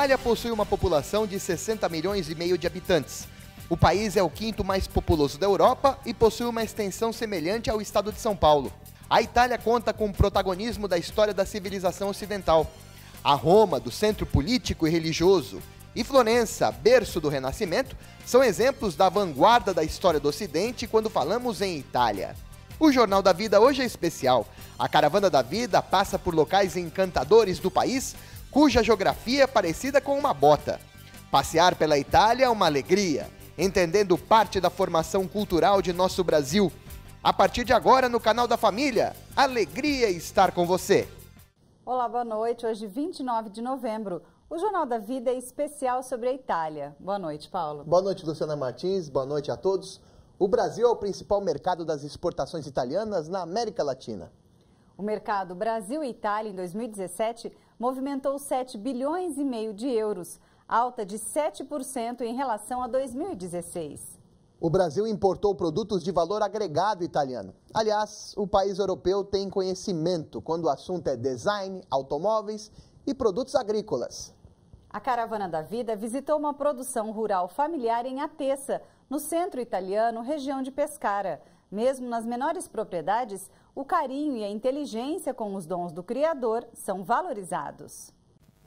Itália possui uma população de 60 milhões e meio de habitantes. O país é o quinto mais populoso da Europa e possui uma extensão semelhante ao estado de São Paulo. A Itália conta com o protagonismo da história da civilização ocidental. A Roma, do centro político e religioso, e Florença, berço do Renascimento, são exemplos da vanguarda da história do Ocidente quando falamos em Itália. O Jornal da Vida hoje é especial. A Caravana da Vida passa por locais encantadores do país, cuja geografia é parecida com uma bota. Passear pela Itália é uma alegria, entendendo parte da formação cultural de nosso Brasil. A partir de agora, no canal da Família, alegria estar com você. Olá, boa noite. Hoje, 29 de novembro, o Jornal da Vida é especial sobre a Itália. Boa noite, Paulo. Boa noite, Luciana Martins. Boa noite a todos. O Brasil é o principal mercado das exportações italianas na América Latina. O mercado Brasil e Itália, em 2017, movimentou 7 bilhões e meio de euros, alta de 7% em relação a 2016. O Brasil importou produtos de valor agregado italiano. Aliás, o país europeu tem conhecimento quando o assunto é design, automóveis e produtos agrícolas. A Caravana da Vida visitou uma produção rural familiar em Atessa, no centro italiano, região de Pescara. Mesmo nas menores propriedades, o carinho e a inteligência com os dons do Criador são valorizados.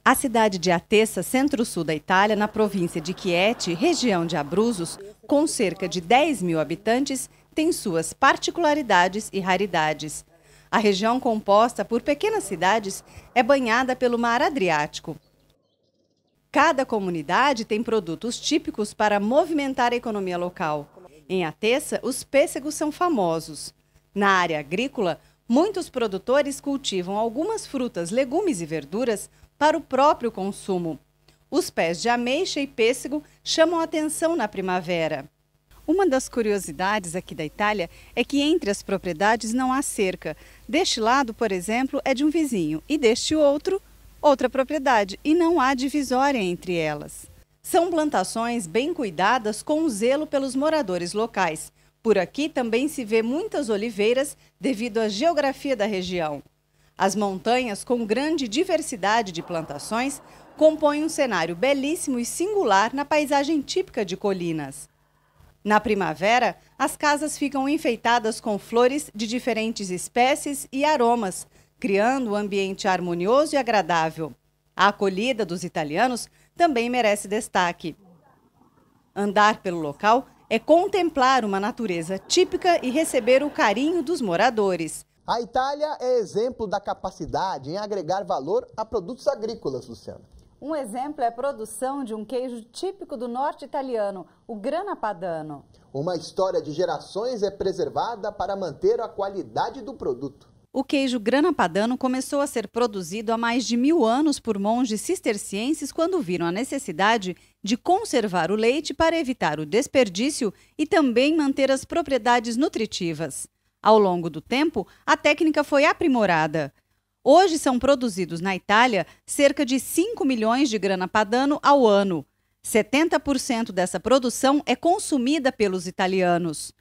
A cidade de Atessa, centro-sul da Itália, na província de Chieti, região de Abruzos, com cerca de 10 mil habitantes, tem suas particularidades e raridades. A região, composta por pequenas cidades, é banhada pelo Mar Adriático. Cada comunidade tem produtos típicos para movimentar a economia local. Em Atessa, os pêssegos são famosos. Na área agrícola, muitos produtores cultivam algumas frutas, legumes e verduras para o próprio consumo. Os pés de ameixa e pêssego chamam a atenção na primavera. Uma das curiosidades aqui da Itália é que entre as propriedades não há cerca. Deste lado, por exemplo, é de um vizinho e deste outro, outra propriedade, e não há divisória entre elas. São plantações bem cuidadas com zelo pelos moradores locais. Por aqui também se vê muitas oliveiras devido à geografia da região. As montanhas, com grande diversidade de plantações, compõem um cenário belíssimo e singular na paisagem típica de colinas. Na primavera, as casas ficam enfeitadas com flores de diferentes espécies e aromas, criando um ambiente harmonioso e agradável. A acolhida dos italianos também merece destaque. Andar pelo local é contemplar uma natureza típica e receber o carinho dos moradores. A Itália é exemplo da capacidade em agregar valor a produtos agrícolas, Luciana. Um exemplo é a produção de um queijo típico do norte italiano, o Grana Padano. Uma história de gerações é preservada para manter a qualidade do produto. O queijo Grana Padano começou a ser produzido há mais de 1000 anos por monges cistercienses quando viram a necessidade de conservar o leite para evitar o desperdício e também manter as propriedades nutritivas. Ao longo do tempo, a técnica foi aprimorada. Hoje são produzidos na Itália cerca de 5 milhões de Grana Padano ao ano. 70% dessa produção é consumida pelos italianos.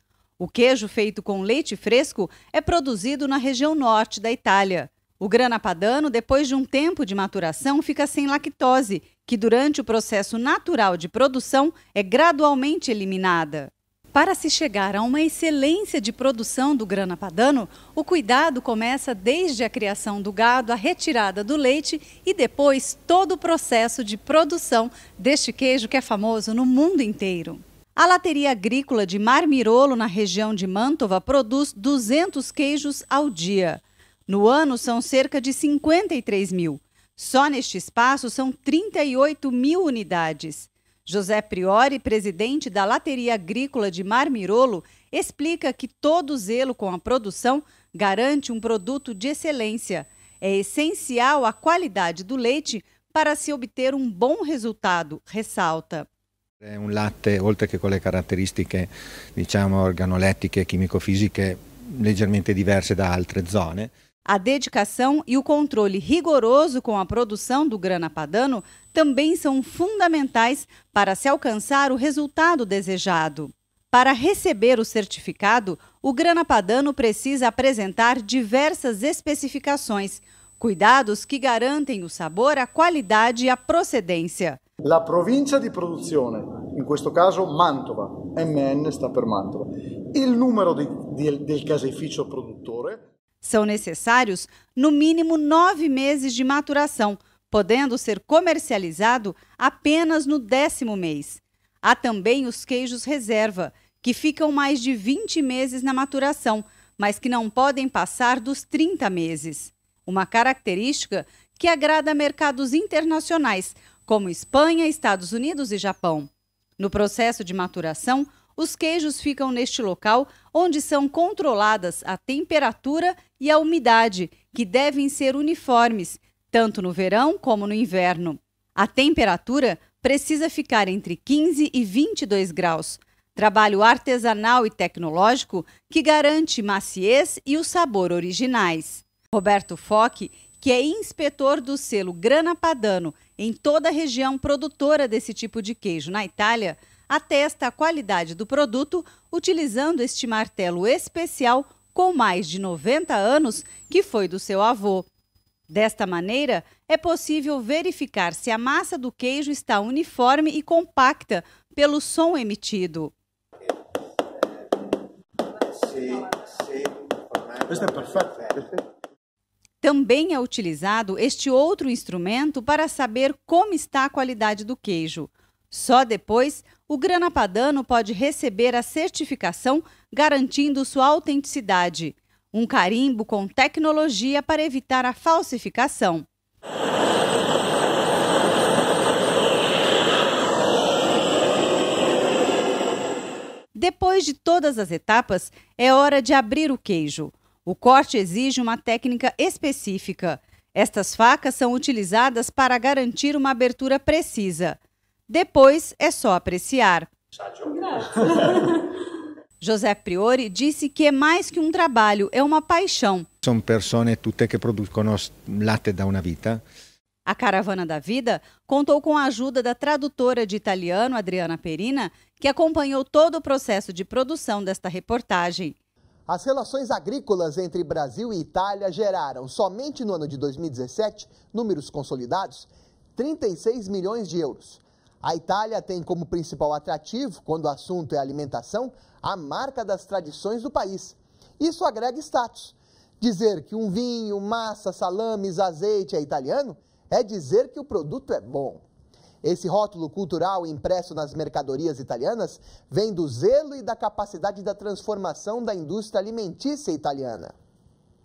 O queijo feito com leite fresco é produzido na região norte da Itália. O Grana Padano, depois de um tempo de maturação, fica sem lactose, que durante o processo natural de produção é gradualmente eliminada. Para se chegar a uma excelência de produção do Grana Padano, o cuidado começa desde a criação do gado, a retirada do leite e depois todo o processo de produção deste queijo que é famoso no mundo inteiro. A lateria agrícola de Marmirolo, na região de Mantova, produz 200 queijos ao dia. No ano, são cerca de 53 mil. Só neste espaço são 38 mil unidades. José Priori, presidente da Lateria Agrícola de Marmirolo, explica que todo zelo com a produção garante um produto de excelência. É essencial a qualidade do leite para se obter um bom resultado, ressalta. È un latte, oltre che con le caratteristiche, diciamo, organolettiche e chimico-fisiche leggermente diverse da altre zone. A dedicação e o controle rigoroso com a produção do Grana Padano também são fundamentais para se alcançar o resultado desejado. Para receber o certificado, o Grana Padano precisa apresentar diversas especificações, Cuidados que garantem o sabor, a qualidade e a procedência. La provincia di produzione, in questo caso Mantova, MN sta per Mantova, il numero del caseificio produttore. São necessários, no mínimo, 9 meses de maturação, podendo ser comercializado apenas no 10º mês. Há também os queijos reserva, que ficam mais de 20 meses na maturação, mas que não podem passar dos 30 meses. Uma característica que agrada a mercados internacionais, como Espanha, Estados Unidos e Japão. No processo de maturação, os queijos ficam neste local onde são controladas a temperatura e a umidade, que devem ser uniformes, tanto no verão como no inverno. A temperatura precisa ficar entre 15 e 22 graus. Trabalho artesanal e tecnológico que garante maciez e o sabor originais. Roberto Foch, que é inspetor do selo Grana Padano em toda a região produtora desse tipo de queijo na Itália, atesta a qualidade do produto utilizando este martelo especial com mais de 90 anos que foi do seu avô. Desta maneira, é possível verificar se a massa do queijo está uniforme e compacta pelo som emitido. Questo è perfetto. Também é utilizado este outro instrumento para saber como está a qualidade do queijo. Só depois, o Grana Padano pode receber a certificação garantindo sua autenticidade. Um carimbo com tecnologia para evitar a falsificação. Depois de todas as etapas, é hora de abrir o queijo. O corte exige uma técnica específica. Estas facas são utilizadas para garantir uma abertura precisa. Depois é só apreciar. José Priori disse que é mais que um trabalho, é uma paixão. São pessoas tutte che producono latte da una vita. A Caravana da Vida contou com a ajuda da tradutora de italiano Adriana Perina, que acompanhou todo o processo de produção desta reportagem. As relações agrícolas entre Brasil e Itália geraram, somente no ano de 2017, números consolidados, 36 milhões de euros. A Itália tem como principal atrativo, quando o assunto é alimentação, a marca das tradições do país. Isso agrega status. Dizer que um vinho, massa, salames, azeite é italiano é dizer que o produto é bom. Esse rótulo cultural impresso nas mercadorias italianas vem do zelo e da capacidade da transformação da indústria alimentícia italiana.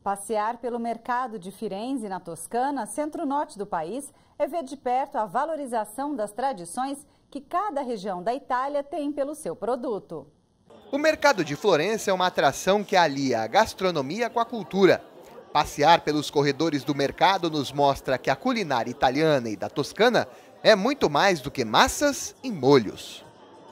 Passear pelo mercado de Firenze, na Toscana, centro-norte do país, é ver de perto a valorização das tradições que cada região da Itália tem pelo seu produto. O mercado de Florença é uma atração que alia a gastronomia com a cultura. Passear pelos corredores do mercado nos mostra que a culinária italiana e da Toscana é muito mais do que massas e molhos.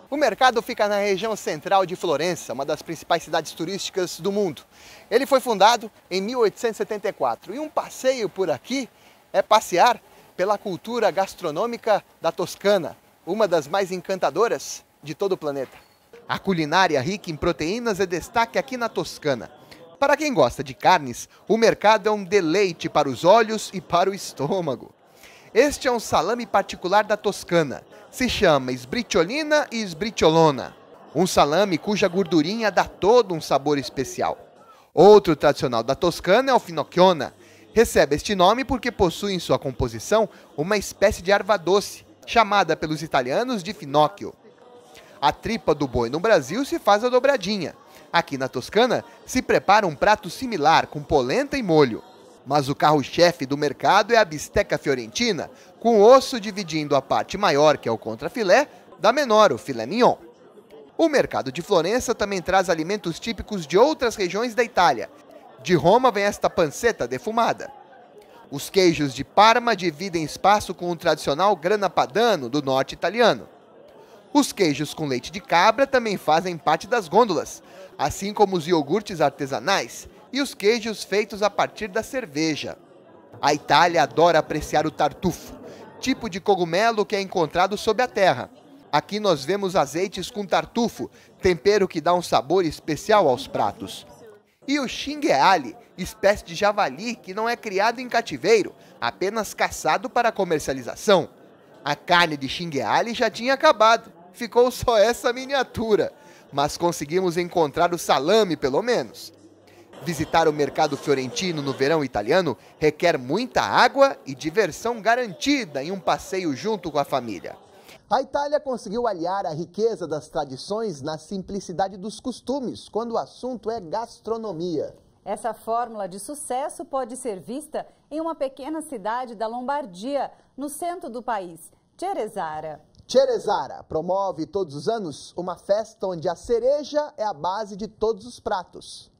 O mercado fica na região central de Florença, uma das principais cidades turísticas do mundo. Ele foi fundado em 1874 e um passeio por aqui é passear pela cultura gastronômica da Toscana, uma das mais encantadoras de todo o planeta. A culinária rica em proteínas é destaque aqui na Toscana. Para quem gosta de carnes, o mercado é um deleite para os olhos e para o estômago. Este é um salame particular da Toscana. Se chama sbriciolina e sbriciolona. Um salame cuja gordurinha dá todo um sabor especial. Outro tradicional da Toscana é o finocchiona. Recebe este nome porque possui em sua composição uma espécie de erva doce, chamada pelos italianos de finocchio. A tripa do boi no Brasil se faz a dobradinha. Aqui na Toscana se prepara um prato similar com polenta e molho. Mas o carro-chefe do mercado é a bisteca fiorentina, com o osso dividindo a parte maior, que é o contrafilé, da menor, o filé mignon. O mercado de Florença também traz alimentos típicos de outras regiões da Itália. De Roma vem esta pancetta defumada. Os queijos de Parma dividem espaço com o tradicional Grana Padano do norte italiano. Os queijos com leite de cabra também fazem parte das gôndolas, assim como os iogurtes artesanais e os queijos feitos a partir da cerveja. A Itália adora apreciar o tartufo, tipo de cogumelo que é encontrado sob a terra. Aqui nós vemos azeites com tartufo, tempero que dá um sabor especial aos pratos. E o cinghiale, espécie de javali que não é criado em cativeiro, apenas caçado para comercialização. A carne de cinghiale já tinha acabado, ficou só essa miniatura, mas conseguimos encontrar o salame pelo menos. Visitar o mercado fiorentino no verão italiano requer muita água e diversão garantida em um passeio junto com a família. A Itália conseguiu aliar a riqueza das tradições na simplicidade dos costumes, quando o assunto é gastronomia. Essa fórmula de sucesso pode ser vista em uma pequena cidade da Lombardia, no centro do país, Ceresara. Ceresara promove todos os anos uma festa onde a cereja é a base de todos os pratos.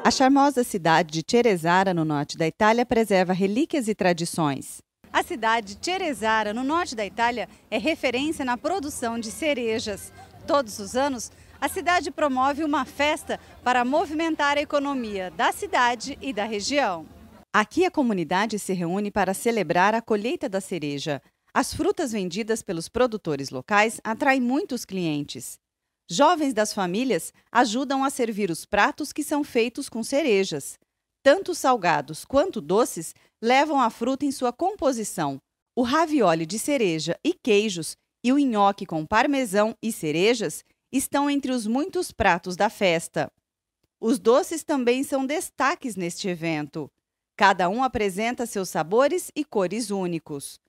A charmosa cidade de Ceresara, no norte da Itália, preserva relíquias e tradições. A cidade de Ceresara, no norte da Itália, é referência na produção de cerejas. Todos os anos, a cidade promove uma festa para movimentar a economia da cidade e da região. Aqui a comunidade se reúne para celebrar a colheita da cereja. As frutas vendidas pelos produtores locais atraem muitos clientes. Jovens das famílias ajudam a servir os pratos que são feitos com cerejas. Tanto salgados quanto doces levam a fruta em sua composição. O ravioli de cereja e queijos e o nhoque com parmesão e cerejas estão entre os muitos pratos da festa. Os doces também são destaques neste evento. Cada um apresenta seus sabores e cores únicos.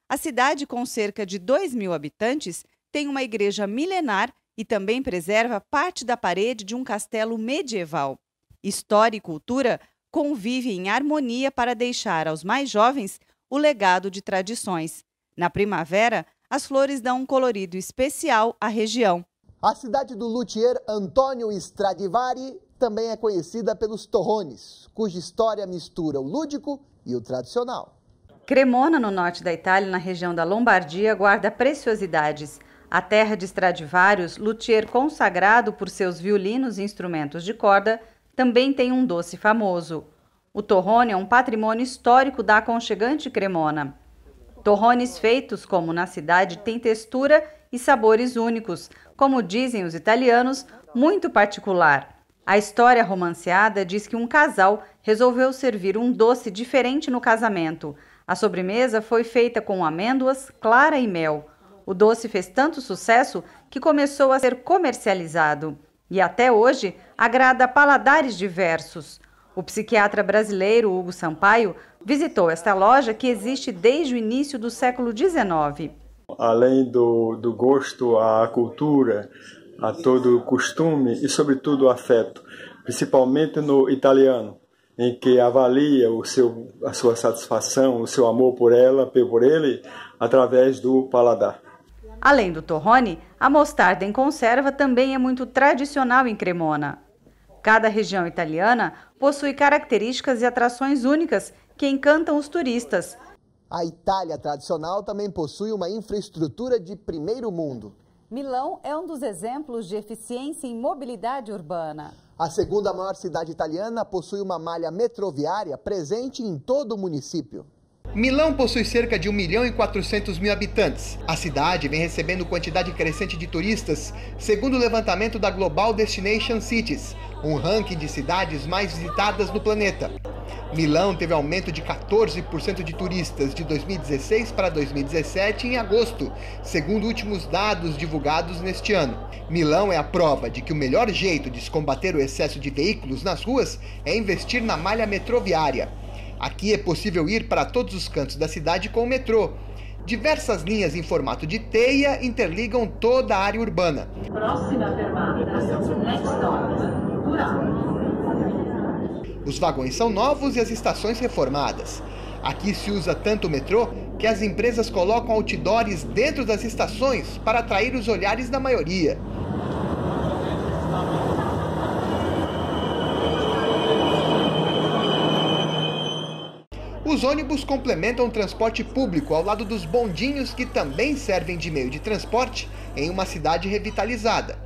A cidade, com cerca de 2.000 habitantes, tem uma igreja milenar e também preserva parte da parede de um castelo medieval. História e cultura convivem em harmonia para deixar aos mais jovens o legado de tradições. Na primavera, as flores dão um colorido especial à região. A cidade do luthier Antonio Stradivari também é conhecida pelos torrones, cuja história mistura o lúdico e o tradicional. Cremona, no norte da Itália, na região da Lombardia, guarda preciosidades. A terra de Stradivarius, luthier consagrado por seus violinos e instrumentos de corda, também tem um doce famoso. O torrone é um patrimônio histórico da aconchegante Cremona. Torrones feitos como na cidade têm textura e sabores únicos, como dizem os italianos, muito particular. A história romanceada diz que um casal resolveu servir um doce diferente no casamento. A sobremesa foi feita com amêndoas, clara e mel. O doce fez tanto sucesso que começou a ser comercializado e até hoje agrada paladares diversos. O psiquiatra brasileiro Hugo Sampaio visitou esta loja que existe desde o início do século XIX. Além do gosto à cultura, a todo o costume e, sobretudo, o afeto, principalmente no italiano, em que avalia a sua satisfação, o seu amor por ele, através do paladar. Além do torrone, a mostarda em conserva também é muito tradicional em Cremona. Cada região italiana possui características e atrações únicas que encantam os turistas. A Itália tradicional também possui uma infraestrutura de primeiro mundo. Milão é um dos exemplos de eficiência em mobilidade urbana. A segunda maior cidade italiana possui uma malha metroviária presente em todo o município. Milão possui cerca de 1.400.000 habitantes. A cidade vem recebendo quantidade crescente de turistas, segundo o levantamento da Global Destination Cities, um ranking de cidades mais visitadas no planeta. Milão teve aumento de 14% de turistas de 2016 para 2017 em agosto, segundo últimos dados divulgados neste ano. Milão é a prova de que o melhor jeito de se combater o excesso de veículos nas ruas é investir na malha metroviária. Aqui é possível ir para todos os cantos da cidade com o metrô. Diversas linhas em formato de teia interligam toda a área urbana. Próxima fermata, next stop, Turão. Os vagões são novos e as estações reformadas. Aqui se usa tanto o metrô que as empresas colocam outdoors dentro das estações para atrair os olhares da maioria. Os ônibus complementam o transporte público ao lado dos bondinhos que também servem de meio de transporte em uma cidade revitalizada.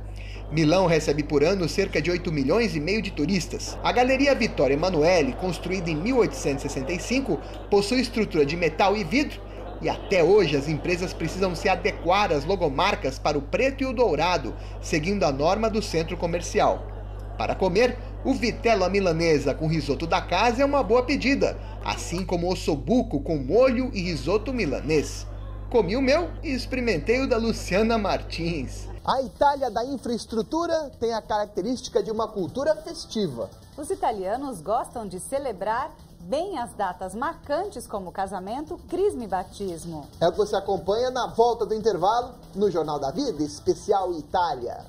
Milão recebe por ano cerca de 8,5 milhões de turistas. A Galeria Vittorio Emanuele, construída em 1865, possui estrutura de metal e vidro E até hoje as empresas precisam se adequar às logomarcas para o preto e o dourado, seguindo a norma do centro comercial. Para comer, o vitelo à milanesa com risoto da casa é uma boa pedida, assim como o ossobuco com molho e risoto milanês. Comi o meu e experimentei o da Luciana Martins. A Itália da infraestrutura tem a característica de uma cultura festiva. Os italianos gostam de celebrar bem as datas marcantes como casamento, crisma e batismo. É o que você acompanha na volta do intervalo no Jornal da Vida, especial Itália.